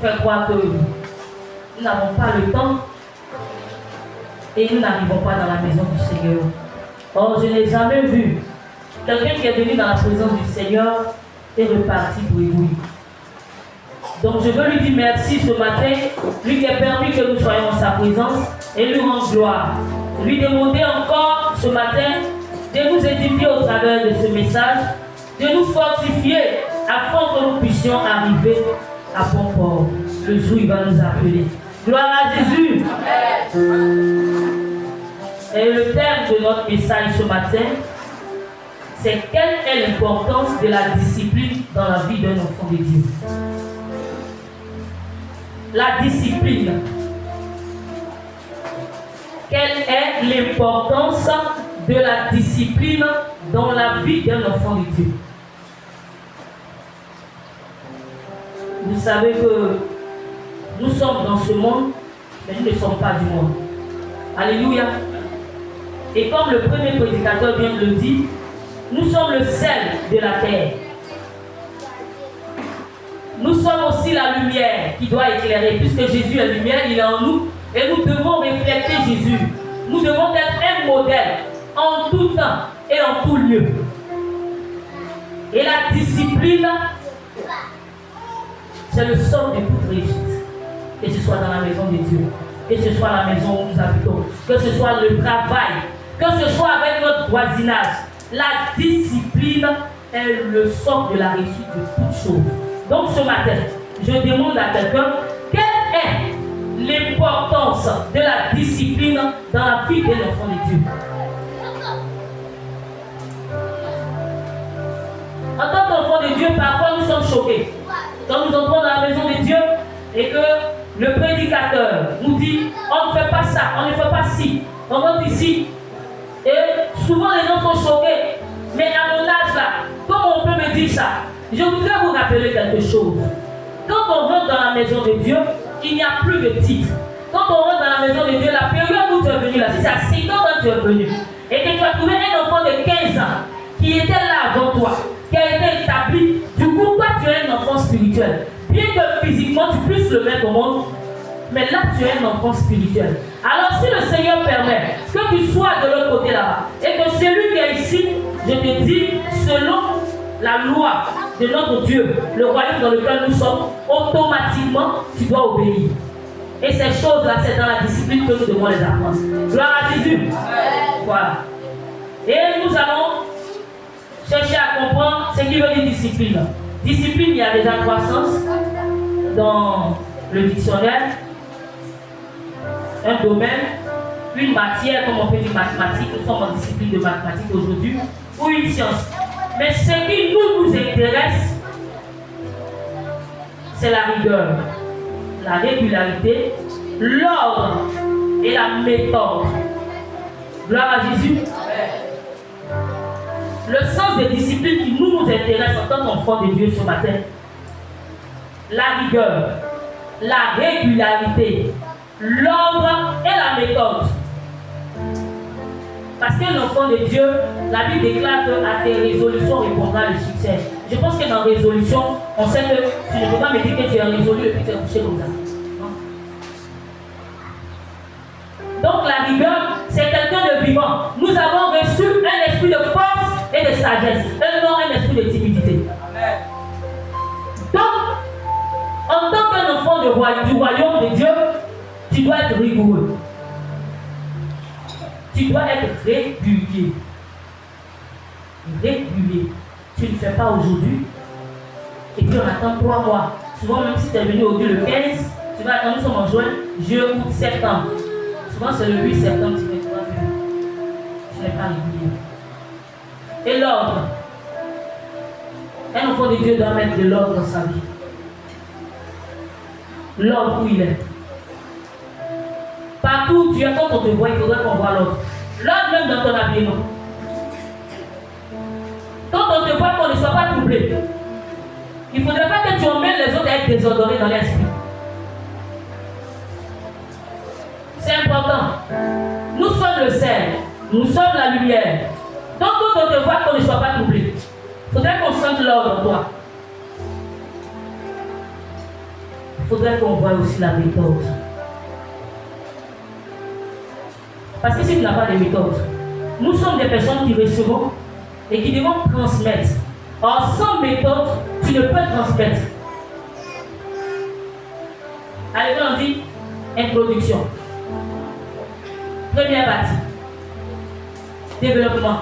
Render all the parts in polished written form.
faire croire que nous n'avons pas le temps et nous n'arrivons pas dans la maison du Seigneur. Or, je n'ai jamais vu quelqu'un qui est venu dans la présence du Seigneur et reparti pour éblouir. Donc, je veux lui dire merci ce matin, lui qui a permis que nous soyons en sa présence et lui rendre gloire. Lui demander encore ce matin de nous édifier au travers de ce message, de nous fortifier afin que nous puissions arriver à bon port. Le jour, il va nous appeler. Gloire à Jésus. Et le thème de notre message ce matin, c'est quelle est l'importance de la discipline dans la vie d'un enfant de Dieu. La discipline. Quelle est l'importance de la discipline dans la vie d'un enfant de Dieu? Vous savez que nous sommes dans ce monde, mais nous ne sommes pas du monde. Alléluia. Et comme le premier prédicateur vient de le dire, nous sommes le sel de la terre. Nous sommes aussi la lumière qui doit éclairer, puisque Jésus est lumière, il est en nous, et nous devons refléter Jésus. Nous devons être un modèle en tout temps et en tout lieu. Et la discipline, c'est le socle de toute réussite. Que ce soit dans la maison de Dieu, que ce soit la maison où nous habitons, que ce soit le travail, que ce soit avec notre voisinage. La discipline est le socle de la réussite de toutes choses. Donc ce matin, je demande à quelqu'un, quelle est l'importance de la discipline dans la vie de l'enfant de Dieu? En tant qu'enfant de Dieu, parfois nous sommes choqués. Quand nous entrons dans la maison de Dieu et que le prédicateur nous dit, on ne fait pas ça, on ne fait pas ci, on rentre ici. Et souvent les gens sont choqués. Mais à mon âge là, comment on peut me dire ça? Je voudrais vous rappeler quelque chose. Quand on rentre dans la maison de Dieu, il n'y a plus de titre. Quand on rentre dans la maison de Dieu, la période où tu es venu là, si c'est à 5 ans que tu es venu, et que tu as trouvé un enfant de 15 ans qui était là avant toi, qui a été établi, du coup, toi tu es un enfant spirituel. Bien que physiquement tu puisses le mettre au monde, mais là tu es un enfant spirituel. Alors si le Seigneur permet que tu sois de l'autre côté là-bas, et que celui qui est ici, je te dis, selon la loi de notre Dieu, le royaume dans lequel nous sommes, automatiquement tu dois obéir. Et ces choses-là, c'est dans la discipline que nous devons les apprendre. Gloire à Jésus. Voilà. Et nous allons chercher à comprendre ce qui veut dire discipline. Discipline, il y a déjà 3 sens dans le dictionnaire. Un domaine, une matière, comme on peut dire mathématiques, nous sommes en discipline de mathématiques aujourd'hui, ou une science. Mais ce qui nous intéresse, c'est la rigueur, la régularité, l'ordre et la méthode. Gloire à Jésus. Le sens des disciplines qui nous intéresse en tant qu'enfants de Dieu ce matin, la rigueur, la régularité, l'ordre et la méthode. Parce qu'un enfant de Dieu, la Bible déclare qu'à tes résolutions répondra le succès. Je pense que dans résolution, on sait que tu ne peux pas me dire que tu es résolu et puis tu es couché comme ça. Non. Donc la rigueur, c'est quelqu'un de vivant. Nous avons reçu un esprit de force et de sagesse, un esprit de timidité. Amen. Donc, en tant qu'un enfant du royaume de Dieu, tu dois être rigoureux. Tu dois être régulier. Régulier. Tu ne fais pas aujourd'hui. Et puis on attend 3 mois. Souvent, même si tu es venu au Dieu le 15, tu vas attendre, nous sommes en juin, juillet, août, septembre. Souvent, c'est le 8 septembre, tu vas venir. Tu n'es pas régulier. Et l'ordre. Un enfant de Dieu doit mettre de l'ordre dans sa vie. L'ordre où il est. Partout où tu es, quand on te voit, il faudrait qu'on voit l'ordre. L'ordre même dans ton habillement. Quand on te voit, qu'on ne soit pas troublé. Il ne faudrait pas que tu emmènes les autres à être désordonnés dans l'esprit. C'est important. Nous sommes le sel. Nous sommes la lumière. Donc quand on te voit, qu'on ne soit pas troublé. Il faudrait qu'on sente l'ordre en toi. Il il faudrait qu'on voie aussi la méthode. Parce que si tu n'as pas de méthode, nous sommes des personnes qui recevons et qui devons transmettre. Or, sans méthode, tu ne peux transmettre. À l'école, on dit introduction. Première partie. Développement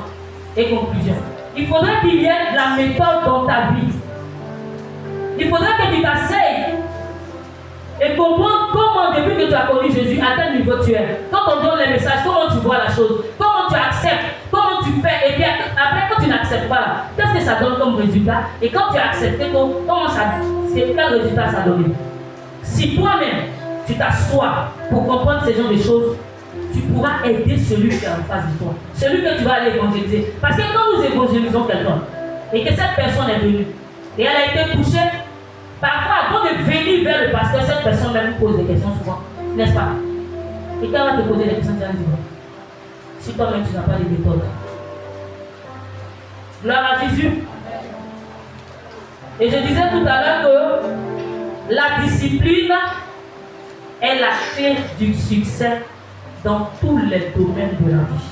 et conclusion. Il faudrait qu'il y ait de la méthode dans ta vie. Il faudrait que tu t'asseyes et comprendre comment, depuis que tu as connu Jésus, à quel niveau tu es. Quand on donne les messages, comment tu vois la chose, comment tu acceptes, comment tu fais. Et puis après, quand tu n'acceptes pas, qu'est-ce que ça donne comme résultat? Et quand tu as accepté, comment ça, quel résultat ça donne? Si toi-même, tu t'assois pour comprendre ces genres de choses, tu pourras aider celui qui est en face de toi, celui que tu vas aller évangéliser. Parce que quand nous évangélisons quelqu'un, et que cette personne est venue, et elle a été touchée, parfois avant de venir vers le pasteur, cette personne même pose des questions souvent, n'est-ce pas? Et quand elle va te poser des questions, tu vas dire, si toi-même tu n'as pas de méthode. Gloire à Jésus. Et je disais tout à l'heure que la discipline est la clé du succès dans tous les domaines de la vie.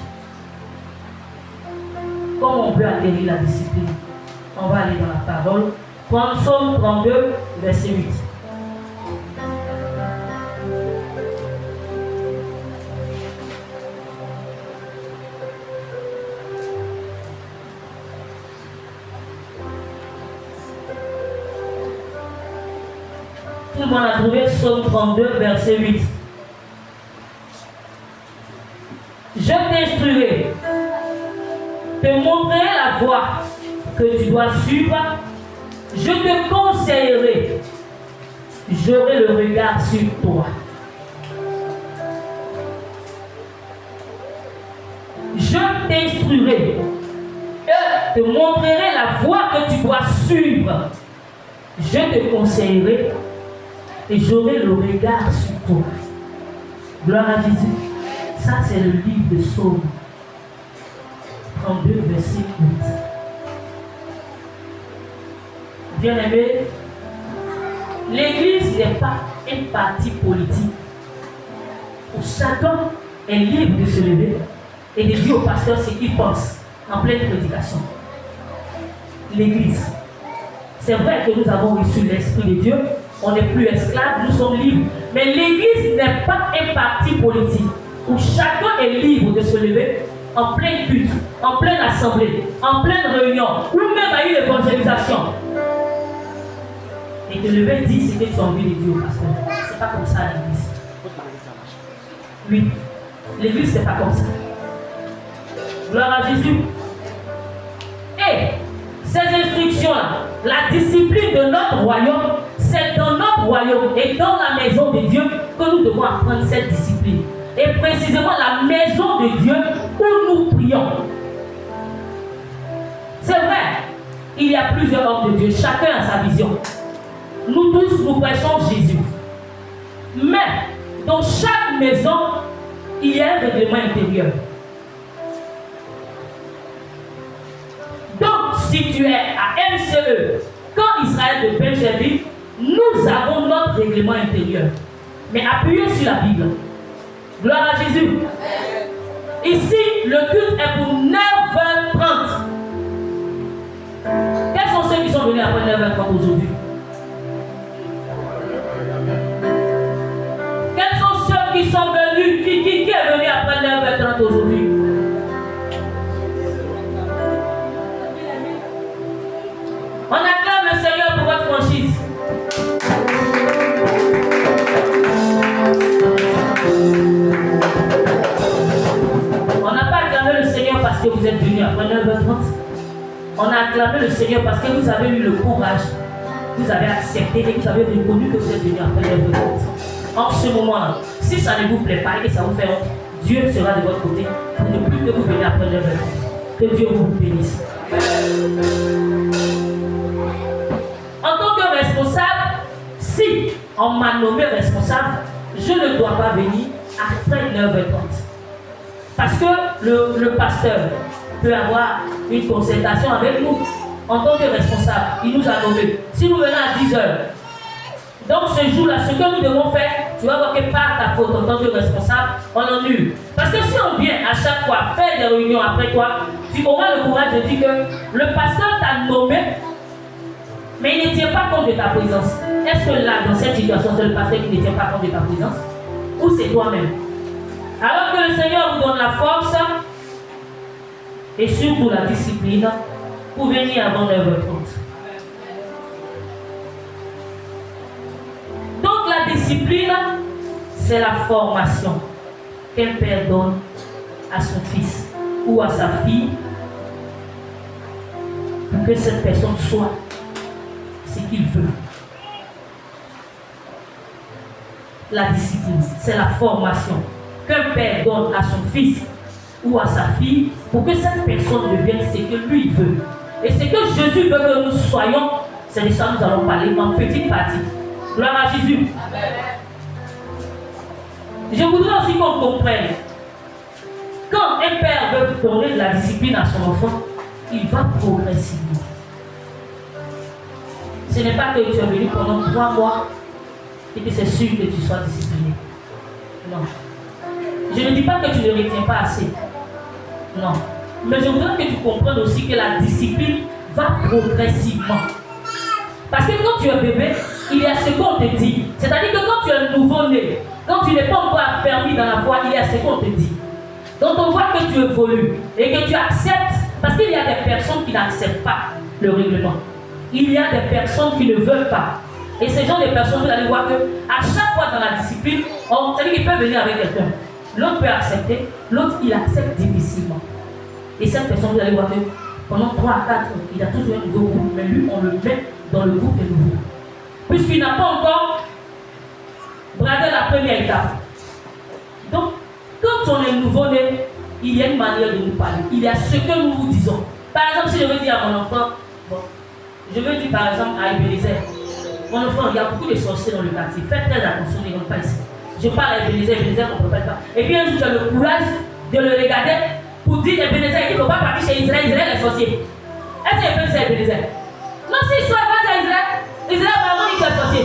Comment on peut acquérir la discipline? On va aller dans la parole. Psaume 32, verset 8. Tout le monde a trouvé Psaume 32, verset 8. Je t'instruirai, te montrerai la voie que tu dois suivre, je te conseillerai, j'aurai le regard sur toi. Je t'instruirai, te montrerai la voie que tu dois suivre, je te conseillerai et j'aurai le regard sur toi. Gloire à Jésus. Ça, c'est le livre de Psaume 32, verset 8. Bien-aimé, l'Église n'est pas un parti politique où chacun est libre de se lever et de dire au pasteur ce qu'il pense en pleine prédication. L'Église, c'est vrai que nous avons reçu l'Esprit de Dieu, on n'est plus esclaves, nous sommes libres, mais l'Église n'est pas un parti politique où chacun est libre de se lever en plein culte, en pleine assemblée, en pleine réunion, ou même à une évangélisation. Et te lever et dire ce que tu as envie de dire au pasteur. C'est pas comme ça l'Église. Oui, l'Église c'est pas comme ça. Gloire à Jésus. Et ces instructions-là, la discipline de notre royaume, c'est dans notre royaume et dans la maison de Dieu que nous devons apprendre cette discipline. Et précisément la maison de Dieu où nous prions. C'est vrai, il y a plusieurs hommes de Dieu, chacun a sa vision. Nous tous, nous prêchons Jésus. Mais dans chaque maison, il y a un règlement intérieur. Donc, si tu es à MCE, quand Israël de Benjamin, nous avons notre règlement intérieur. Mais appuyez sur la Bible. Gloire à Jésus. Ici, le culte est pour 9h30. Quels sont ceux qui sont venus après 9h30 aujourd'hui? Quels sont ceux qui sont venus, qui est venu après 9h30 aujourd'hui? On acclame le Seigneur pour votre franchise. On n'a pas acclamé le Seigneur parce que vous êtes venus après 9h30. On a acclamé le Seigneur parce que vous avez eu le courage, vous avez accepté et vous avez reconnu que vous êtes venus après 9h30. En ce moment-là, si ça ne vous plaît pas et que ça vous fait honte, Dieu sera de votre côté pour ne plus que vous venez après 9h30. Que Dieu vous bénisse. En tant que responsable, si on m'a nommé responsable, je ne dois pas venir après 9h30. Parce que le pasteur peut avoir une concertation avec nous en tant que responsable. Il nous a nommés. Si nous venons à 10h, Donc ce jour-là, ce que nous devons faire, tu vas voir que par ta faute, en tant que responsable, on annule. Parce que si on vient à chaque fois faire des réunions après toi, tu auras le courage de dire que le pasteur t'a nommé, mais il ne tient pas compte de ta présence. Est-ce que là, dans cette situation, c'est le pasteur qui ne tient pas compte de ta présence? Ou c'est toi-même? Alors que le Seigneur vous donne la force et surtout la discipline pour venir avant 9h30. Donc la discipline, c'est la formation qu'un père donne à son fils ou à sa fille pour que cette personne soit ce qu'il veut. La discipline, c'est la formation qu'un père donne à son fils ou à sa fille pour que cette personne devienne ce que lui veut. Et ce que Jésus veut que nous soyons, c'est de ça que nous allons parler en petite partie. Gloire à Jésus. Amen. Je voudrais aussi qu'on comprenne. Quand un père veut donner de la discipline à son enfant, il va progressivement. Ce n'est pas que tu es venu pendant 3 mois et que c'est sûr que tu sois discipliné. Non. Je ne dis pas que tu ne retiens pas assez. Non. Mais je voudrais que tu comprennes aussi que la discipline va progressivement. Parce que quand tu es bébé, il y a ce qu'on te dit. C'est-à-dire que quand tu es nouveau-né, quand tu n'es pas encore affermi dans la foi, il y a ce qu'on te dit. Donc on voit que tu évolues et que tu acceptes. Parce qu'il y a des personnes qui n'acceptent pas le règlement. Il y a des personnes qui ne veulent pas. Et ces gens de personnes, vous allez voir qu'à chaque fois dans la discipline, c'est-à-dire qu'il peut venir avec quelqu'un. L'autre peut accepter, l'autre il accepte difficilement. Et cette personne, vous allez voir que pendant 3 à 4 ans, il a toujours un nouveau groupe, mais lui, on le met dans le groupe de nouveau. Puisqu'il n'a pas encore bradé la première étape. Donc, quand on est nouveau-né, il y a une manière de nous parler. Il y a ce que nous vous disons. Par exemple, si je veux dire à mon enfant, bon, je veux dire par exemple à Ebenezer, mon enfant, il y a beaucoup de sorciers dans le quartier. Faites très attention, ne rentrent pas ici. Je parle à Ebenezer, Ebenezer ne comprend pas. Et puis un jour, tu as le courage de le regarder pour dire Ebenezer, il ne faut pas partir chez Israël, Israël est sorcier. Est-ce que Ebenezer est Ebenezer? Non, si soit pas à Israël, Israël vraiment il est sorcier.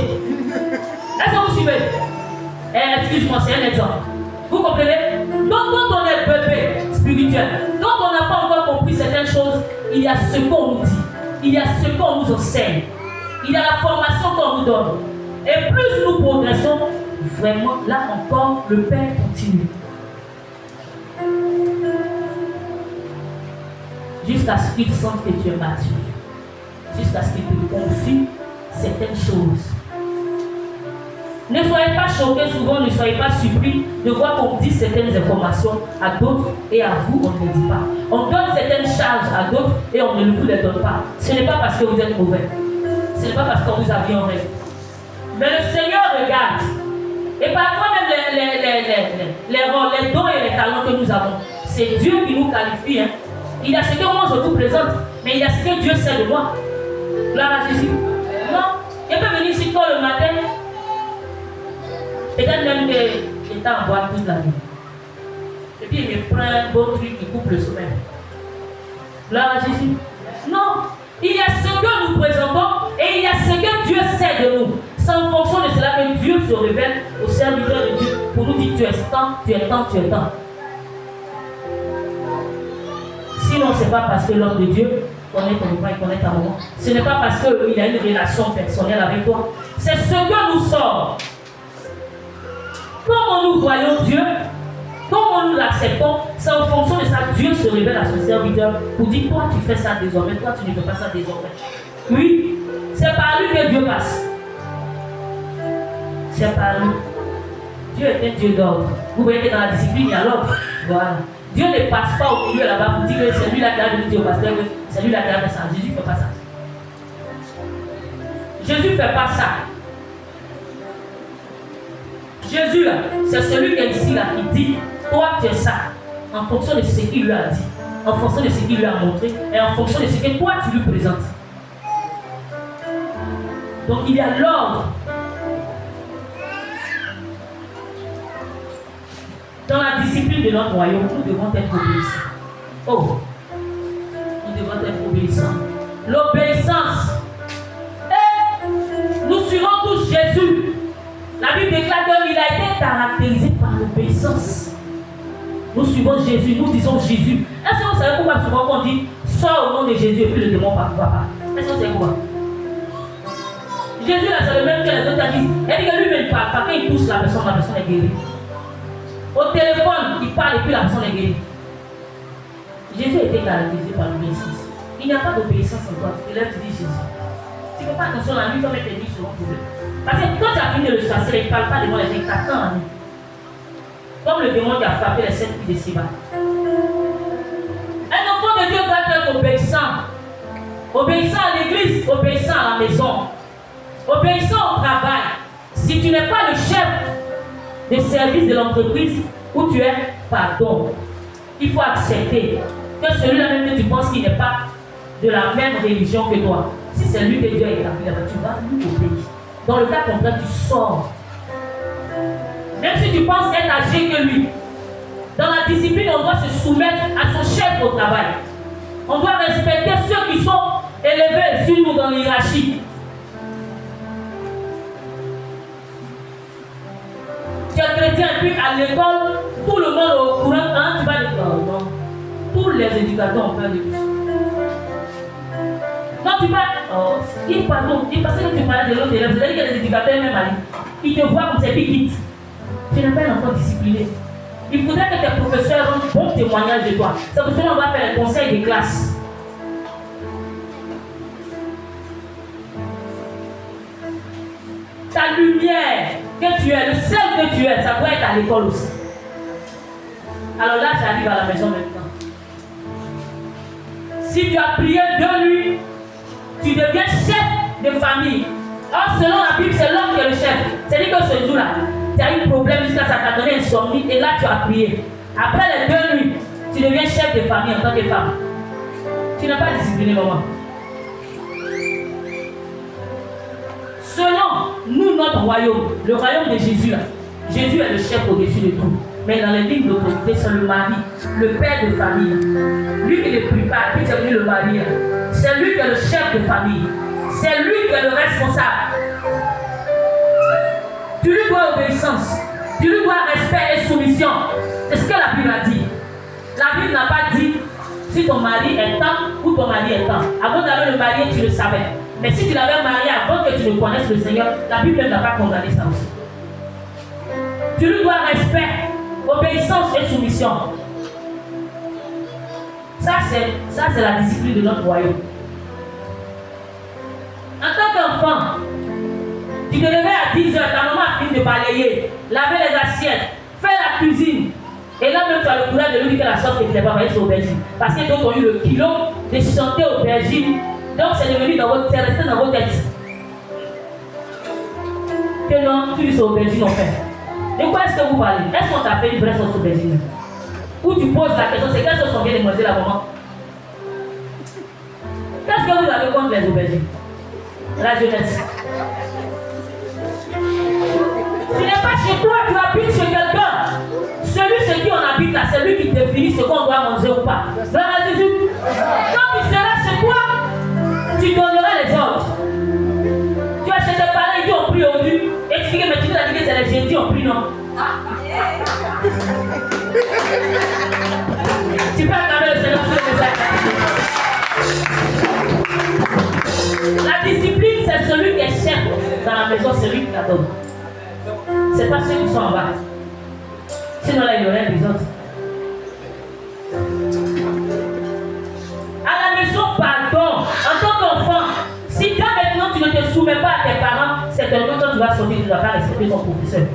Est-ce que vous suivez? Excuse-moi, c'est un exemple. Vous comprenez? Donc quand on est bébé spirituel, quand on n'a pas encore compris certaines choses, il y a ce qu'on nous dit. Il y a ce qu'on nous enseigne. Il y a la formation qu'on nous donne. Et plus nous progressons, vraiment, là encore, le Père continue. Jusqu'à ce qu'il sente que tu es mature. Jusqu'à ce qu'il te confie certaines choses. Ne soyez pas choqués souvent, ne soyez pas surpris de voir qu'on dit certaines informations à d'autres et à vous, on ne les dit pas. On donne certaines charges à d'autres et on ne vous les donne pas. Ce n'est pas parce que vous êtes mauvais. Ce n'est pas parce qu'on vous a vu en rêve. Mais le Seigneur regarde. Et parfois même les dons et les talents que nous avons, c'est Dieu qui nous qualifie. Hein. Il y a ce que moi je vous présente, mais il y a ce que Dieu sait de moi. Gloire à Jésus. Non, il peut venir ici tôt le matin. Peut-être même qu'il est en boîte toute la nuit. Et puis il me prend un beau truc qui coupe le sommeil. Gloire à Jésus. Non, il y a ce que nous présentons et il y a ce que Dieu sait de nous. C'est en fonction de cela que Dieu se révèle au serviteur de Dieu pour nous dire tu es temps, tu es temps, tu es temps. Sinon, ce n'est pas parce que l'homme de Dieu connaît ton papa, il connaît ta maman. Ce n'est pas parce qu'il a une relation personnelle avec toi. C'est ce que nous sommes. Comment nous voyons Dieu, comment nous l'acceptons, c'est en fonction de ça que Dieu se révèle à son serviteur pour dire toi tu fais ça désormais, toi tu ne fais pas ça désormais. Oui, c'est par lui que Dieu passe. C'est par lui. Dieu est un Dieu d'ordre. Vous voyez que dans la discipline, il y a l'ordre. Voilà. Dieu ne passe pas au milieu là-bas pour dire que c'est lui là qui a dit au pasteur que c'est lui là qui a fait ça. Jésus ne fait pas ça. Jésus ne fait pas ça. Jésus là, c'est celui qui est ici là, qui dit, toi tu es ça, en fonction de ce qu'il lui a dit, en fonction de ce qu'il lui a montré, et en fonction de ce que toi tu lui présentes. Donc il y a l'ordre. Dans la discipline de notre royaume, nous devons être obéissants. Oh, nous devons être obéissants. L'obéissance. Et nous suivons tous Jésus. Bible déclare qu'il a été caractérisé par l'obéissance. Nous suivons Jésus, nous disons Jésus. Est-ce que vous savez pourquoi souvent on dit sors au nom de Jésus et puis le démon par papa? Est-ce que vous savez pourquoi? Jésus là, c'est le même que les autres disent. Il dit que lui-même ne parle pas. Quand il touche la personne est guérie. Au téléphone, il parle et puis la personne est guérie. Jésus a été caractérisé par l'obéissance. Il n'y a pas d'obéissance en toi. Tu te lèves, tu dis Jésus. Tu ne fais pas attention à lui comme il te dit sur un problème. Parce que quand tu as fini de le chasser, il ne parle pas de moi, les gens t'attendent à lui. Comme le démon qui a frappé les 7 filles de Siba. Un enfant de Dieu doit être obéissant. Obéissant à l'église, obéissant à la maison. Obéissant au travail. Si tu n'es pas le chef de service de l'entreprise où tu es, pardon. Il faut accepter que celui-là même que tu penses qu'il n'est pas de la même religion que toi. Si c'est lui que Dieu a établi là-bas, tu vas lui obéir. Dans le cas contraire, tu sors. Même si tu penses être âgé que lui, dans la discipline, on doit se soumettre à son chef au travail. On doit respecter ceux qui sont élevés sur nous dans l'hierarchie. Tu es chrétien et puis à l'école, tout le monde est au courant. Hein, tu vas à l'école. Non. Tous les éducateurs ont peur de lui. Non, tu vas. Oh, il parce que tu parlais de l'autre élève, c'est-à-dire que les éducateurs même allés. Ils te voient comme c'est piquite. Tu n'es pas un enfant discipliné. Il faudrait que tes professeurs ont un bon témoignage de toi. C'est pour cela qu'on va faire les conseils de classe. Ta lumière que tu es, le seul que tu es, ça doit être à l'école aussi. Alors là, j'arrive à la maison maintenant. Si tu as prié de lui, tu deviens chef de famille. Or, selon la Bible, c'est l'homme qui est le chef. C'est-à-dire que ce jour-là, tu as eu un problème jusqu'à ça t'a donné insomnie et là tu as prié. Après les 2 nuits, tu deviens chef de famille en tant que femme. Tu n'es pas discipliné, maman. Selon nous, notre royaume, le royaume de Jésus, là, Jésus est le chef au-dessus de tout. Mais dans les lignes d'autorité, c'est le mari, le père de famille. Lui qui ne prie pas, puis c'est lui le mari. C'est lui qui est le chef de famille. C'est lui qui est le responsable. Tu lui dois obéissance. Tu lui dois respect et soumission. C'est ce que la Bible a dit. La Bible n'a pas dit si ton mari est temps ou ton mari est temps. Avant d'aller le marier, tu le savais. Mais si tu l'avais marié avant que tu ne connaisses le Seigneur, la Bible n'a pas condamné ça aussi. Tu lui dois respect, obéissance et soumission. Ça, c'est la discipline de notre royaume. En tant qu'enfant, tu te levais à 10h, ta maman a fini de balayer, laver les assiettes, faire la cuisine. Et là même tu as le courage de lui dire que la sauce ne plaît pas, c'est aubergine. Parce que d'autres ont eu le kilo de chanter aubergine. Donc c'est devenu dans votre tête, c'est resté dans votre tête. Que non, tu dis c'est aubergine en fait. De quoi est-ce que vous parlez? Est-ce qu'on t'a fait une vraie sauce aubergine? Ou tu poses la question, c'est quelle sauce on vient de manger la maman? Qu'est-ce que vous avez contre les aubergines? La jeunesse. Ce n'est pas chez toi, tu habites chez quelqu'un. Celui chez qui on habite là, c'est lui qui définit ce qu'on doit manger ou pas. Dans la Jésus, quand tu seras chez toi, tu donneras les ordres. Tu vas chez tes parents, ils disent on prie aujourd'hui. Et tu dis que mais tu nous as dit que c'est les jeudis, on prie non. Tu peux accorder le Seigneur sur le message. La discipline, c'est celui qui est chef dans la maison, c'est lui qui la donne. C'est pas ceux qui sont en bas. Sinon là, il y aurait des autres. À la maison, pardon. En tant qu'enfant, si là maintenant tu ne te soumets pas à tes parents, c'est que quand tu vas sortir, tu ne dois pas respecter ton professeur.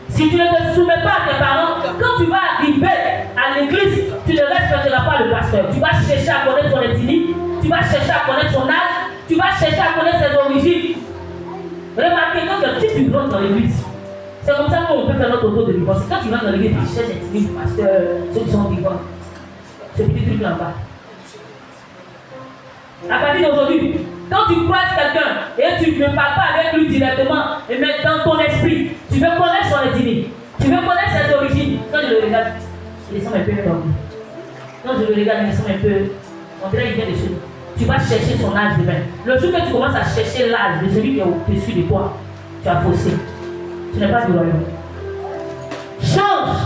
Si tu ne te soumets pas à tes parents, quand tu vas arriver à l'église, tu ne respecteras pas le pasteur. Tu vas chercher à connaître son ethnie, tu vas chercher à connaître son âge, tu vas chercher à connaître ses origines. Remarquez, quand tu rentres dans l'église, c'est comme ça qu'on peut faire notre auto de divorce. Quand tu rentres dans l'église, tu cherches l'ethnie du pasteur, ceux qui sont vivants. Ce petit truc là-bas. À partir d'aujourd'hui, quand tu croises quelqu'un et tu ne parles pas avec lui directement, mais dans ton esprit, tu veux connaître son ethnie, tu veux connaître ses origines. Quand je le regarde, il semble un peu dormi. Quand je le regarde, il semble un peu. On dirait qu'il vient de chez nous. Tu vas chercher son âge demain. Le jour que tu commences à chercher l'âge de celui qui est au-dessus de toi, tu as faussé. Ce n'est pas du royaume. Change.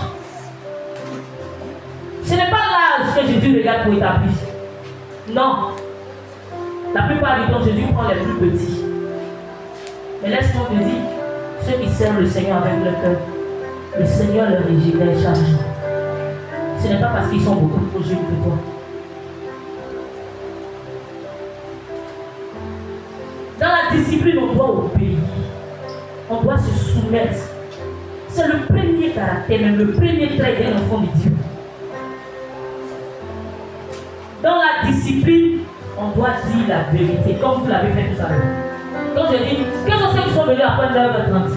Ce n'est pas l'âge que Jésus regarde pour établir. Non. La plupart du temps, Jésus prend les plus petits. Mais laisse-moi te dire, ceux qui servent le Seigneur avec leur cœur, le Seigneur leur régénère chaque jour. Ce n'est pas parce qu'ils sont beaucoup plus jeunes que toi. Dans la discipline, on doit obéir. On doit se soumettre. C'est le premier caractère, même le premier trait d'un enfant de Dieu. Dans la discipline, on doit dire la vérité, comme vous l'avez fait tout à l'heure. Quand je dis, quels sont ceux qui sont venus après 9h30?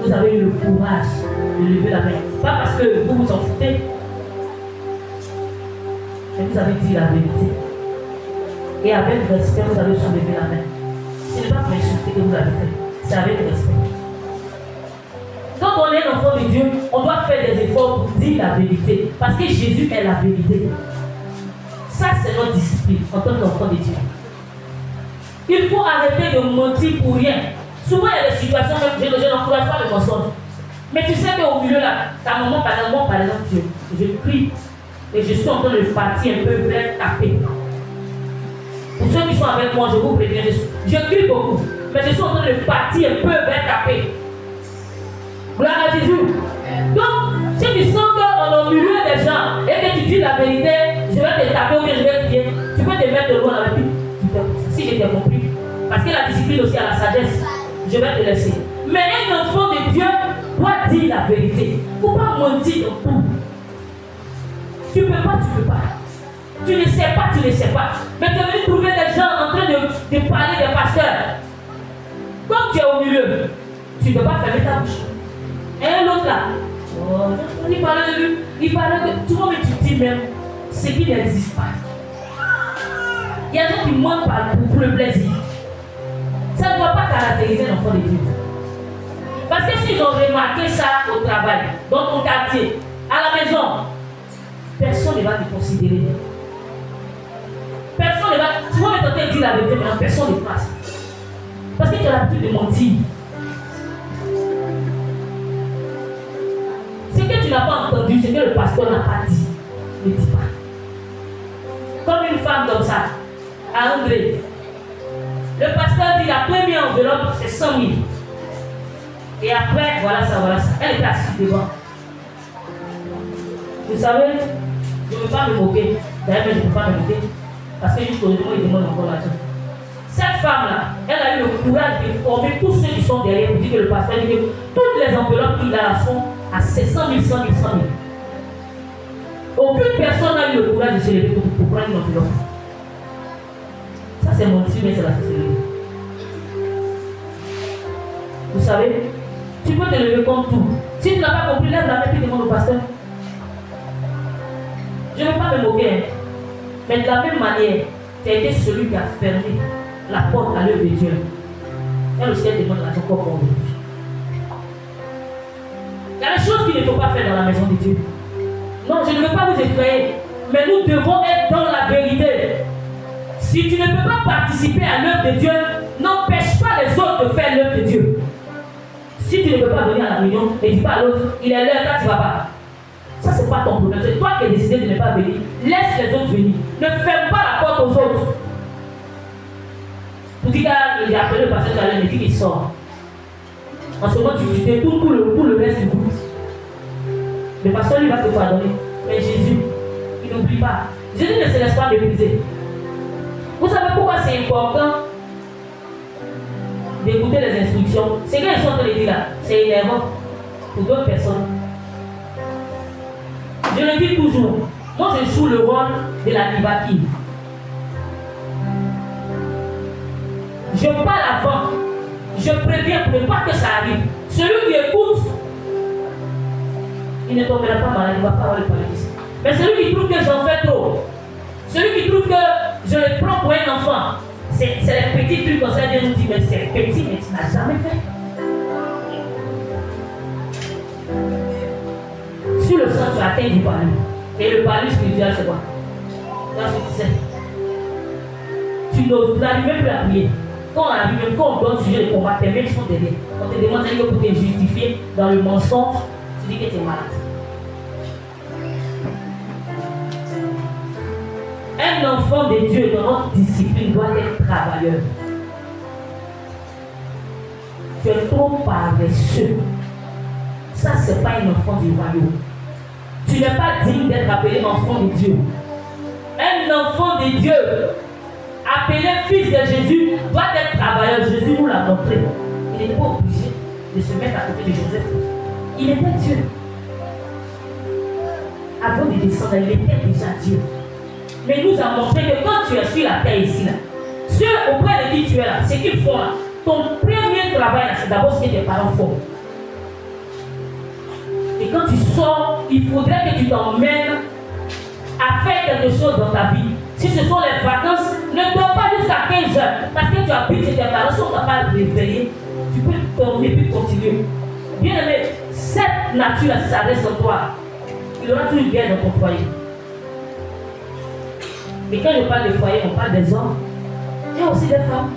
Vous avez eu le courage de lever la main. Pas parce que vous vous en foutez, mais vous avez dit la vérité. Et avec respect, vous avez soulevé la main. Ce n'est pas pour insulter que vous avez fait, c'est avec respect. Quand on est un enfant de Dieu, on doit faire des efforts pour dire la vérité. Parce que Jésus est la vérité. Ça, c'est notre discipline en tant qu'enfant de Dieu. Il faut arrêter de mentir pour rien. Souvent, il y a des situations, même je n'encourage pas le mensonge. Mais tu sais qu'au milieu là, ta maman, par exemple, je crie et je suis en train de partir un peu vers taper. Pour ceux qui sont avec moi, je vous préviens, je crie beaucoup, mais je suis en train de partir un peu vers taper. Gloire à Jésus. Donc, si tu sens qu'on est au milieu des gens et que tu dis la vérité, je vais te taper ou bien je vais te crier, tu peux te mettre de loin avec lui. Si j'ai bien compris. Parce que la discipline aussi a la sagesse. Je vais te laisser. Mais un enfant de Dieu doit dire la vérité. Il ne faut pas mentir dans tout. Tu ne peux pas, tu ne peux pas. Tu ne sais pas, tu ne sais pas. Mais tu es venu trouver des gens en train de parler des pasteurs. Comme tu es au milieu, tu ne peux pas fermer ta bouche. Et l'autre là, il parlait de lui, il parlait de tout le monde, tu dis même ce qui n'existe pas. Il y a des gens qui mentent pour le plaisir. Ça ne doit pas caractériser l'enfant de Dieu. Parce que s'ils ont remarqué ça au travail, dans ton quartier, à la maison, personne ne va te considérer. Personne ne va. Tu vas me tenter de dire la vérité, mais personne ne passe. Parce que tu as l'habitude de mentir. Ce que tu n'as pas entendu, ce que le pasteur n'a pas dit, ne dis pas. Comme une femme comme ça, à André, le pasteur dit la première enveloppe c'est 100 000. Et après, voilà ça. Elle est assise devant. Vous savez, je ne veux pas me moquer. D'ailleurs, je ne peux pas me moquer. Parce que jusqu'au moment, il demande encore l'argent. Cette femme-là, elle a eu le courage de former tous ceux qui sont derrière pour dire que le pasteur dit que toutes les enveloppes qu'il a sont à 700 000, 100 000, 100 000. Aucune personne n'a eu le courage de se lever pour prendre une enveloppe. Ça, c'est mon Dieu, mais c'est la société. Vous savez, tu peux te lever comme tout. Si tu n'as pas compris, lève la main et demande au pasteur. Je ne veux pas me moquer, mais de la même manière, tu as été celui qui a fermé la porte à l'œuvre de Dieu. Elle aussi, elle demande l'argent comme on veut. Il y a des choses qu'il ne faut pas faire dans la maison de Dieu. Non, je ne veux pas vous effrayer, mais nous devons être dans la vérité. Si tu ne peux pas participer à l'œuvre de Dieu, n'empêche pas les autres de faire l'œuvre de Dieu. Si tu ne peux pas venir à la réunion et dis pas à l'autre, il est l'heure, toi tu ne vas pas. Ça, c'est pas ton problème. C'est toi qui as décidé de ne pas venir. Laisse les autres venir. Ne ferme pas la porte aux autres. Pour dire qu'il a appelé le pasteur tout à l'heure, il dit qu'il sort. En ce moment, tu détournes tout le reste du groupe. Le pasteur lui va te pardonner. Mais Jésus, il n'oublie pas. Jésus ne se laisse pas mépriser. Vous savez pourquoi c'est important d'écouter les instructions? C'est qu'ils sont en train de dire là, c'est énervant pour d'autres personnes. Je le dis toujours, moi je joue le rôle de la divative. Je parle avant, je préviens pour ne pas que ça arrive. Celui qui écoute, il ne tombera pas malade, il ne va pas avoir le paludisme. Mais celui qui trouve que j'en fais trop, celui qui trouve que je le prends pour un enfant, c'est les petits trucs comme ça, Dieu nous dit, mais c'est petit, mais tu n'as jamais fait. Sur le sang, tu atteins du palu. Et le palu spirituel, c'est quoi? Dans ce que tu sais. Tu n'arrives même plus à prier. Quand on arrive, même quand on donne sujet de combat, tes mains sont derrière. On On te demande pour te justifier dans le mensonge, tu dis que tu es malade. Un enfant de Dieu dans notre discipline doit être travailleur. Tu es trop paresseux. Ça, ce n'est pas un enfant du royaume. Tu n'es pas digne d'être appelé enfant de Dieu. Un enfant de Dieu, appelé fils de Jésus, doit être travailleur. Jésus nous l'a montré. Il n'est pas obligé de se mettre à côté de Joseph. Il était Dieu. Avant de descendre, il était déjà Dieu. Mais il nous a montré que quand tu es sur la terre ici, là, ceux auprès de qui tu es là, ce qu'ils font là, ton premier travail, c'est d'abord ce que tes parents font. Et quand tu sors, il faudrait que tu t'emmènes à faire quelque chose dans ta vie. Si ce sont les vacances, ne dors pas jusqu'à 15 heures. Parce que tu habites chez tes parents, sont capables de réveiller. Tu peux dormir puis continuer. Bien aimé, cette nature, si ça reste en toi, il y aura toujours une guerre dans ton foyer. Mais quand je parle de foyer, on parle des hommes et aussi des femmes.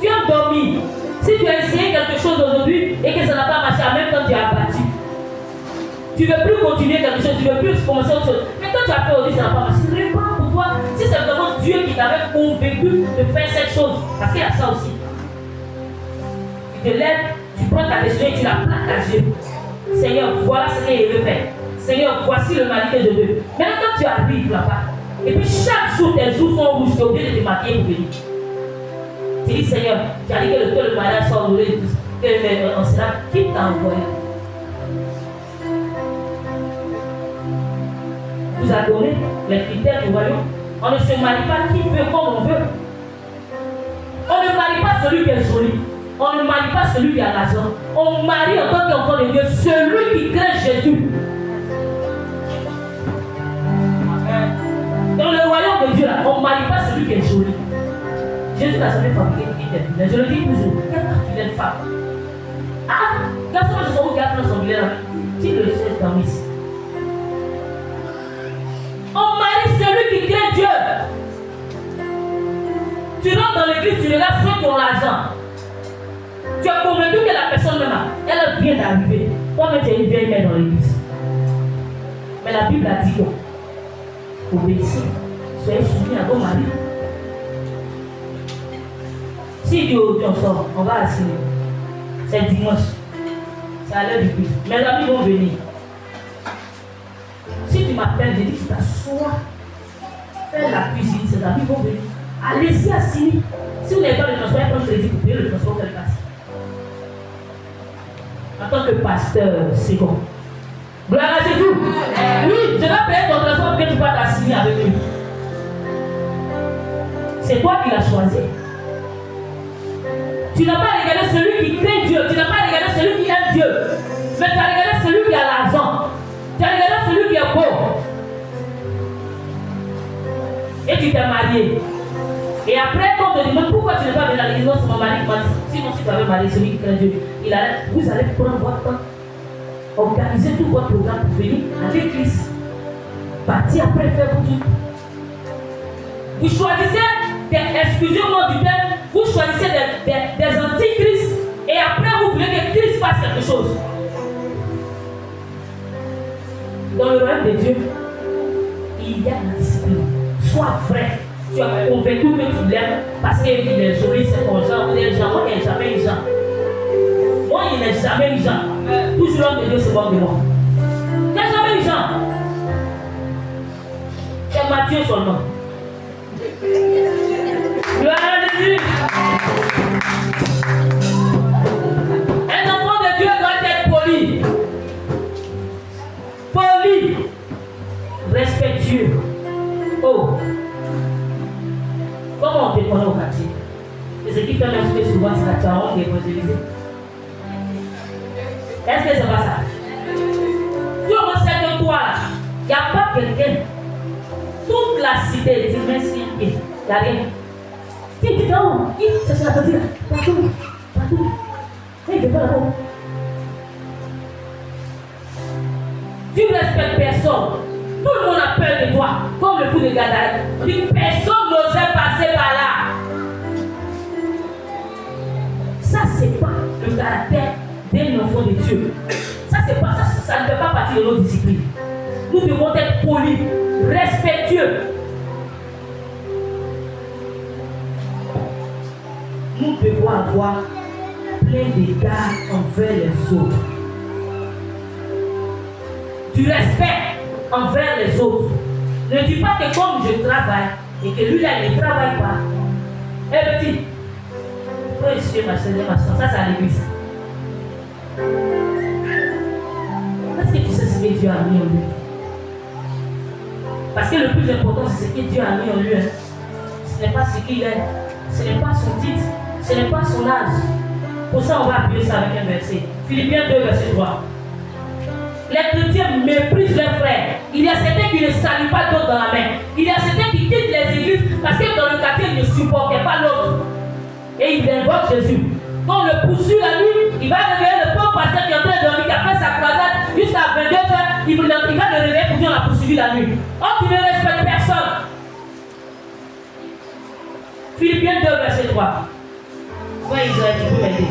Tu as dormi. Si tu as essayé quelque chose aujourd'hui et que ça n'a pas marché, en même temps tu as abattu. Tu ne veux plus continuer quelque chose, tu ne veux plus commencer autre chose. Mais quand tu as fait aujourd'hui, ça n'a pas marché. Réponds pour toi. Si c'est vraiment Dieu qui t'avait convaincu de faire cette chose, parce qu'il y a ça aussi. Tu te lèves, tu prends ta décision et tu la plaques à Dieu. Seigneur, voilà ce qu'il veut faire. Seigneur, voici le mari que je veux. Maintenant, quand tu arrives là-bas, et puis chaque jour tes joues sont rouges, tu es obligé de te maquiller pour venir. Tu dis, Seigneur, tu as dit que le mariage soit roulé et tout ça. Que on sera qui t'a envoyé. Vous avez donné les critères du royaume. On ne se marie pas qui veut comme on veut. On ne marie pas celui qui est joli. On ne marie pas celui qui a l'argent. On marie en tant qu'enfant de Dieu celui qui craint Jésus. Dans le royaume de Dieu, là, on ne marie pas celui qui est joli. Jésus n'a jamais fabriqué une fille vilaine. Je le dis toujours. Il n'y a pas de vilaine femme. Ah, garçon, je suis qui a son vilain. Tu le cherches dans ici. On marie celui qui craint Dieu. Tu rentres dans l'église, tu regardes ceux qui ont l'argent. Tu es convaincu que la personne même, elle vient d'arriver. Toi-même, tu es une vieille mère dans l'église. Mais la Bible a dit quoi? Obéissez. Soyez soumis à vos maris. Si Dieu on sort, on va assigner. C'est dimanche. C'est à l'heure du culte. Mes amis vont venir. Si tu m'appelles, je dis que tu t'assois. Fais la cuisine, ses amis vont venir. Allez-y assigner. Si vous n'avez pas le transport, prendre crédit pour payer le transport, vous allez passer. En tant que pasteur, c'est bon. Gloire à Jésus. Oui, je vais payer ton transport pour que tu puisses t'assigner avec lui. C'est toi qui l'as choisi. Tu n'as pas regardé celui qui craint Dieu. Tu n'as pas regardé celui qui aime Dieu. Mais tu as regardé celui qui a l'argent. Tu as regardé celui qui est beau. Et tu t'es marié. Et après, quand on te demande pourquoi tu n'es pas venu à l'église, non, c'est mon mari qui m'a dit. Sinon, si tu avais marié celui qui craint Dieu, vous allez prendre votre temps. Organisez tout votre programme pour venir à l'église. Partir après faire votre truc. Vous choisissez, excusez-moi du terme, vous choisissez des antichrists et après vous voulez que Christ fasse quelque chose. Dans le royaume de Dieu, il y a la discipline. Sois vrai. Tu as convaincu que tu l'aimes parce qu'il est joli, c'est ton genre, il est genre. Moi, il n'est jamais un genre. Moi, il n'est jamais un genre. Toujours l'homme de Dieu, c'est bon de moi. Il n'y a jamais un genre. C'est Matthieu seulement. Gloire à Jésus. Un enfant de Dieu doit être poli. Poli. Respectueux. Oh. Comment on te connaît au quartier? Et ce qui fait même que souvent c'est la charonne qui est évangélisée. Est-ce que c'est pas ça? Tout le monde sait que toi là, il n'y a pas quelqu'un. Toute la cité dit merci, il n'y a rien. Tu dis non, c'est la petite là. Partout, partout. Il n'est pas là-bas. Tu ne respectes personne. Tout le monde a peur de toi, comme le fou de Gadara. Personne n'osait passer par là. Ça, c'est pas le caractère d'un enfant de Dieu. Ça ne fait pas partie de nos disciplines. Nous devons être polis, respectueux. Nous devons avoir plein d'égards envers les autres. Du respect envers les autres. Ne dis pas que comme je travaille et que lui là il ne travaille pas. Eh petit, il faut essayer ma soeur, ça c'est à l'église. Est-ce que tu sais ce que Dieu a mis en lui? Parce que le plus important c'est ce que Dieu a mis en lui. Ce n'est pas ce qu'il est, ce n'est pas son titre, ce n'est pas son âge. Pour ça on va appuyer ça avec un verset. Philippiens 2 verset 3. Les chrétiens méprisent leurs frères. Il y a certains qui ne saluent pas d'autres dans la main. Il y a certains qui quittent les églises parce que dans le quartier, ils ne supportaient pas l'autre. Et ils invoquent Jésus. Quand on le poursuit la nuit, il va réveiller le pauvre pasteur qui est en train de dormir, qui a fait sa croisade jusqu'à 22h. Il va le réveiller pour dire on l'a poursuivi la nuit. Oh, tu ne respectes personne. Philippiens 2, verset 3. Ouais, Israël, tu peux m'aider.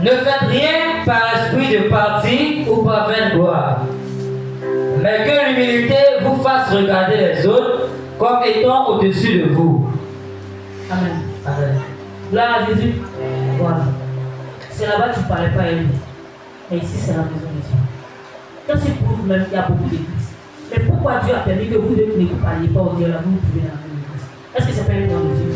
Ne faites rien par esprit de parti ou par vaine gloire, mais que l'humilité vous fasse regarder les autres comme étant au-dessus de vous. Amen. Amen. Gloire à Jésus. Voilà. C'est là-bas que tu ne parlais pas à lui. Mais ici, c'est la maison de Dieu. Quand c'est pour même qu'il y a beaucoup d'églises. Mais pourquoi Dieu a permis que vous deux ne parliez pas au Dieu là, vous vous trouvez dans la même église? Est-ce que c'est pas une grande de Dieu?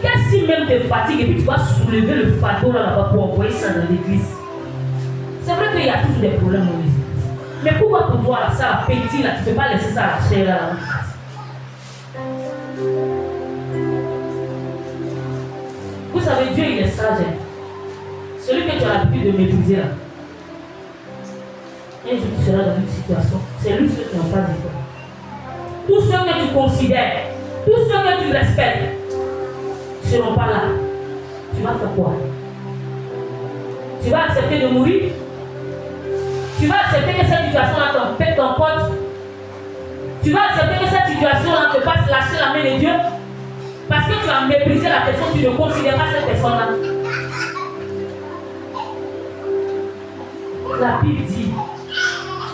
Qu'est-ce qui même te fatigue et puis tu vas soulever le fardeau là-bas pour envoyer ça dans l'église? C'est vrai qu'il y a toujours des problèmes dans les églises. Mais pourquoi pour toi là, ça pétille là, tu ne peux pas laisser ça à la chair là? Vous savez, Dieu il est sage. Hein? Celui que tu as l'habitude de mépriser là. Un jour tu seras dans une situation, c'est lui ceux qui n'ont pas d'effort. Tous ceux que tu considères, tous ceux que tu respectes ne seront pas là. Tu vas faire quoi? Tu vas accepter de mourir? Tu vas accepter que cette situation-là t'empêche ton pote? Tu vas accepter que cette situation-là te fasse lâcher la main de Dieu? Parce que tu as méprisé la personne, tu ne considères pas cette personne-là. La Bible dit,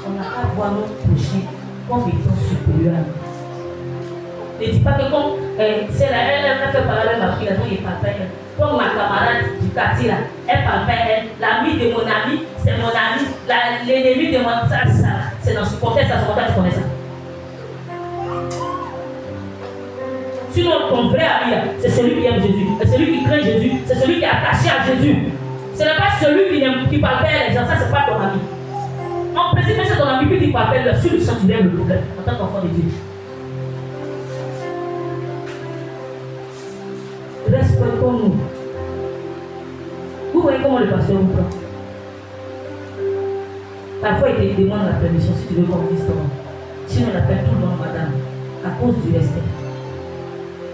on n'a qu'à voir notre prochain comme étant supérieur à nous. Ne dis pas que comme c'est là, elle a fait parler avec ma fille, là, il parle pas elle. Comme ma camarade du quartier, là, elle parle pas elle. L'ami de mon ami, c'est mon ami. L'ennemi de mon ça, c'est dans ce contexte, ça, ce contexte, tu connais ça. Sinon, ton vrai ami, c'est celui qui aime Jésus, c'est celui qui craint Jésus, c'est celui qui est attaché à Jésus. Ce n'est pas celui qui parle pas les gens, ça, c'est pas ton ami. En principe, c'est ton ami, puis tu parles pas sur le champ, tu lèves le problème en tant qu'enfant de Dieu. Respectons-nous. Vous voyez comment le pasteur vous prend. Parfois, il te demande la permission si tu veux qu'on dise ton nom. Sinon, on appelle tout le monde madame, à cause du respect.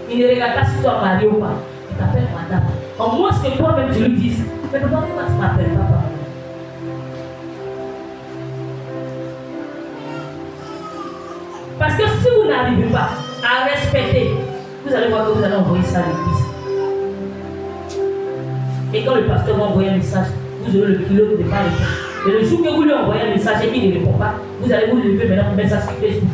Il ne regarde pas si tu es marié ou pas. Il t'appelle madame. En moins que toi-même tu lui dises, mais pourquoi tu m'appelles papa? Parce que si vous n'arrivez pas à respecter, vous allez voir que vous allez envoyer ça à l'église. Et quand le pasteur va envoyer un message, vous aurez le kilo de départ. Et le jour que vous lui envoyez un message et qu'il ne répond pas, vous allez vous lever maintenant pour mettre ça sur Facebook.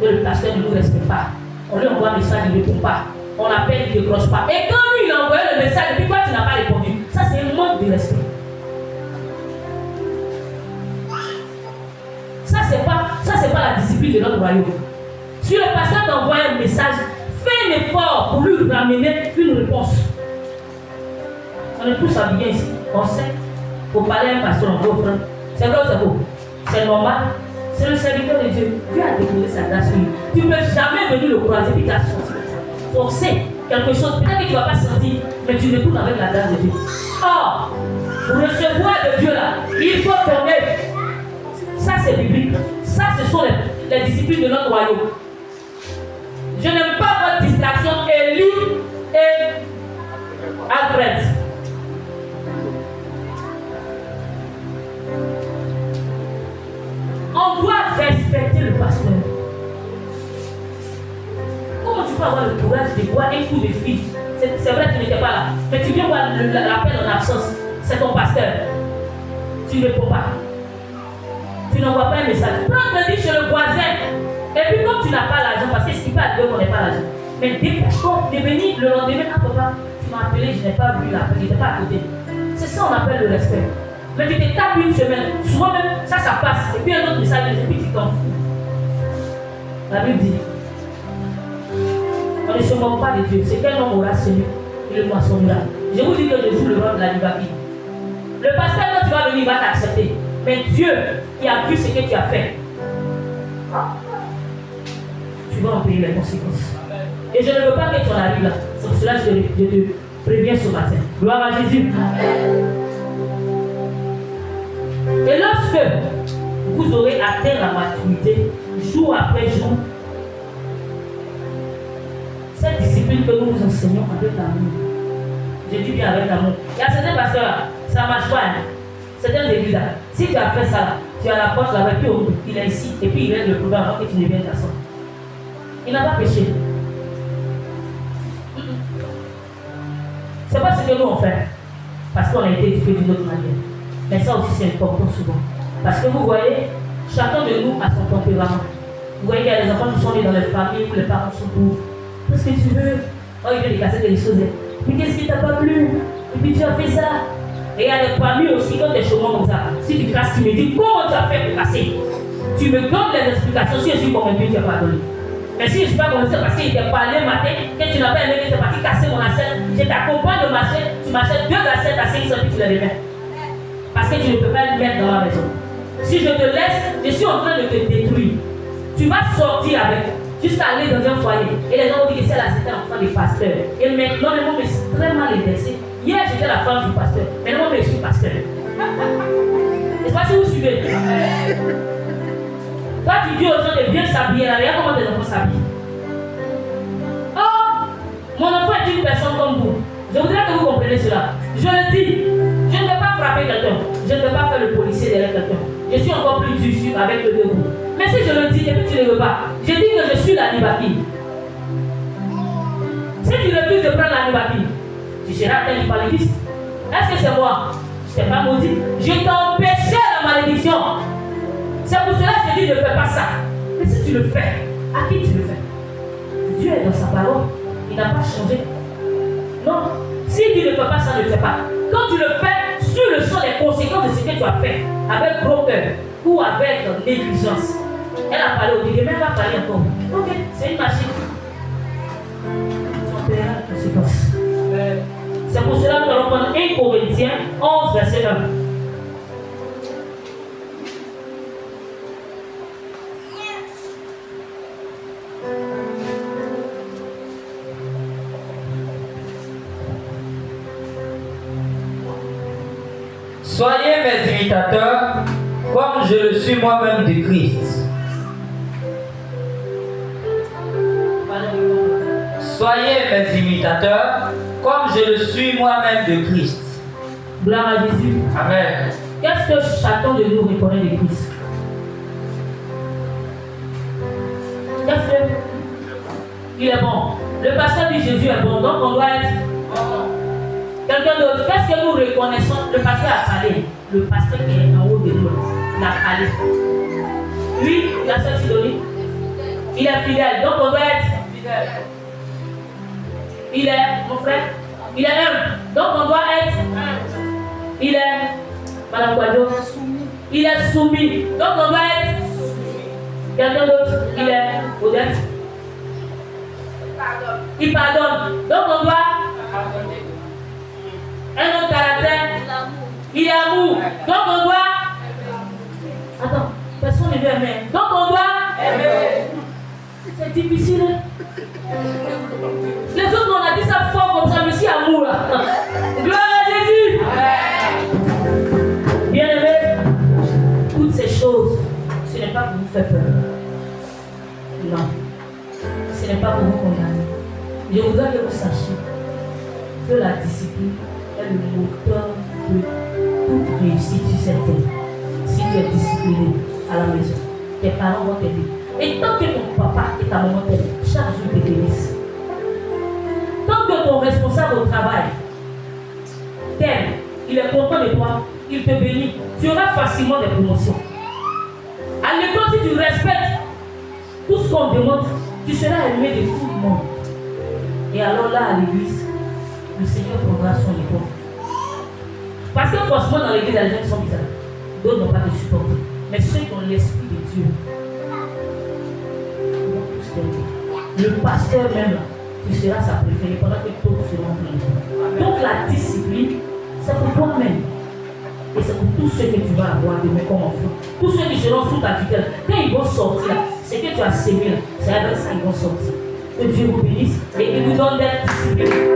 Que le pasteur ne nous respecte pas. On lui envoie un message, il ne répond pas. On l'appelle, il ne décroche pas. Et quand lui, il a envoyé le message, et puis toi, tu n'as pas répondu. Ça, c'est un manque de respect. Ça, c'est pas la discipline de notre royaume. Si le pasteur t'envoie un message, fais un effort pour lui ramener une réponse. On est tous habillés ici. On sait. Pour parler à un pasteur, on veut offrir. C'est vrai ou c'est beau? C'est normal. C'est le serviteur de Dieu. Dieu a déposé sa grâce sur lui. Tu ne peux jamais venir le croiser puis tu as senti forcer quelque chose. Peut-être que tu ne vas pas sentir, mais tu retournes avec la grâce de Dieu. Or, pour recevoir de Dieu là, il faut tourner. Ça c'est biblique. Ça ce sont les disciplines de notre royaume. Je n'aime pas votre distraction Élie et Alfred. On doit peux avoir le courage de boire un coup de fil. C'est vrai que tu n'étais pas là. Mais tu viens voir l'appel en absence. C'est ton pasteur. Tu ne réponds pas. Tu n'envoies pas un message. Prends le dit chez le voisin. Et puis comme tu n'as pas l'argent, parce que ce qui peut arriver qu'on n'ait pas l'argent. Mais dépêche-toi de venir le lendemain. Ah papa, tu m'as appelé, je n'ai pas vu l'appel, je n'étais pas à côté. C'est ça on appelle le respect. Mais tu te tapes une semaine. Souvent même, ça passe. Et puis un autre message, et puis tu t'en fous. La Bible dit, on ne se moque pas de Dieu. C'est qu'un homme aura semé, il le moissonnera. Je vous dis que je joue le rôle de la Libaki. Le pasteur, quand tu vas venir, il va t'accepter. Mais Dieu, qui a vu ce que tu as fait, tu vas en payer les conséquences. Et je ne veux pas que tu en arrives là. C'est pour cela que je te préviens ce matin. Gloire à Jésus. Et lorsque vous aurez atteint la maturité, jour après jour, cette discipline que nous vous enseignons avec amour, je dis bien avec amour. Il y a certains pasteurs là, ça ne marche pas. Hein. Certaines églises là, si tu as fait ça là, tu as la porte là, puis il est ici, et puis il règle le problème avant que tu ne viennes t'asseoir. Il n'a pas péché. C'est pas ce que nous on fait, parce qu'on a été éduqués d'une autre manière. Mais ça aussi c'est important souvent. Parce que vous voyez, chacun de nous a son tempérament. Vous voyez qu'il y a des enfants qui sont nés dans les familles où les parents sont pauvres. Qu'est-ce que tu veux? Oh, il veut les casser des choses. Mais qu'est-ce qui t'a pas plu? Et puis tu as fait ça. Et il y a des familles aussi, quand tu es chaumant comme ça. Si tu casses, tu me dis comment tu as fait pour casser. Tu me donnes les explications si je suis convaincu que tu n'as pas donné. Mais si je ne suis pas convaincu, c'est parce qu'il t'a parlé matin, que tu n'as pas aimé, que tu es parti casser mon assiette. Je t'accompagne de marcher, tu m'achètes 2 assiettes à 500 puis tu les remets. Parce que tu ne peux pas le mettre dans la maison. Si je te laisse, je suis en train de te détruire. Tu vas sortir avec, jusqu'à aller dans un foyer. Et les gens vont dire que c'est là, c'était l'enfant des pasteurs. Et maintenant, le monde est très mal indexé. Hier, j'étais la femme du pasteur. Maintenant, je suis pasteur. N'est-ce pas si vous suivez? Toi, tu dis aux gens de bien s'habiller. Regarde comment tes enfants s'habillent. Oh, mon enfant est une personne comme vous. Je voudrais que vous compreniez cela. Je le dis. Je ne vais pas frapper quelqu'un. Je ne vais pas faire le policier derrière quelqu'un. Je suis encore plus dur avec le debout. Mais si je le dis et puis tu ne le veux pas, je dis que je suis la Nibaki. Si tu refuses de prendre la Nibaki, tu seras un paludiste. Est-ce que c'est moi? Je ne t'ai pas maudit. Je t'ai empêché la malédiction. C'est pour cela que je dis ne fais pas ça. Mais si tu le fais, à qui tu le fais? Dieu est dans sa parole. Il n'a pas changé. Non. Si tu ne fais pas ça, ne le fais pas. Quand tu le fais, sur le champ des conséquences de ce que tu as fait, avec gros cœur ou avec négligence, elle a parlé au début, mais elle va parler encore. Ok, c'est une machine. Tu en paieras les conséquences. C'est pour cela que nous allons prendre 1 Corinthiens 11, verset 1. Soyez mes imitateurs, comme je le suis moi-même de Christ. Soyez mes imitateurs, comme je le suis moi-même de Christ. Gloire à Jésus. Amen. Qu'est-ce que chacun de nous reconnaît de Christ? Qu'est-ce que? Il est bon. Le pasteur dit Jésus est bon, donc on doit être quelqu'un d'autre. Qu'est-ce que nous reconnaissons? Le pasteur a parlé. Le pasteur qui est en haut de nous, il a parlé. Lui, il a sorti de lui. Il est fidèle, donc on doit être fidèle. Il est, mon frère, il est humble, donc on doit être humble. Il est, Madame Guadio, il est soumis, donc on doit être soumis. Quelqu'un d'autre, il est honnête. Il pardonne, donc on doit pardonner. Un autre caractère, il est amour, donc on doit. Attends, personne ne veut aimer, donc on doit aimer. C'est difficile. Les autres, on a dit ça fort comme ça, mais c'est amour là. Gloire à Jésus. Bien aimé, toutes ces choses, ce n'est pas pour vous faire peur. Non. Ce n'est pas pour vous condamner. Je voudrais que vous sachiez que la discipline est le moteur de toute réussite sur cette terre. Si tu es discipliné à la maison, tes parents vont t'aider. Et tant que ton papa et ta maman t'aident, chaque jour ils te bénissent. responsable au travail t'aime, il est content de toi, il te bénit, tu auras facilement des promotions. À l'école, si tu respectes tout ce qu'on te demande, tu seras aimé de tout le monde. Et alors là, à l'église, le Seigneur prendra soin de toi. Parce que forcément, dans l'église, il y a des gens qui sont bizarres. D'autres n'ont pas de supporter. Mais ceux qui ont l'esprit de Dieu, le pasteur même, tu seras sa préférée pendant que d'autres seront pleins. Donc la discipline, c'est pour toi-même. Et c'est pour tous ceux que tu vas avoir demain comme enfant. Tous ceux qui seront sous ta tutelle. Quand ils vont sortir, ce que tu as sémé, c'est avec ça qu'ils vont sortir. Que Dieu vous bénisse et qu'il vous donne d'être disciplinés.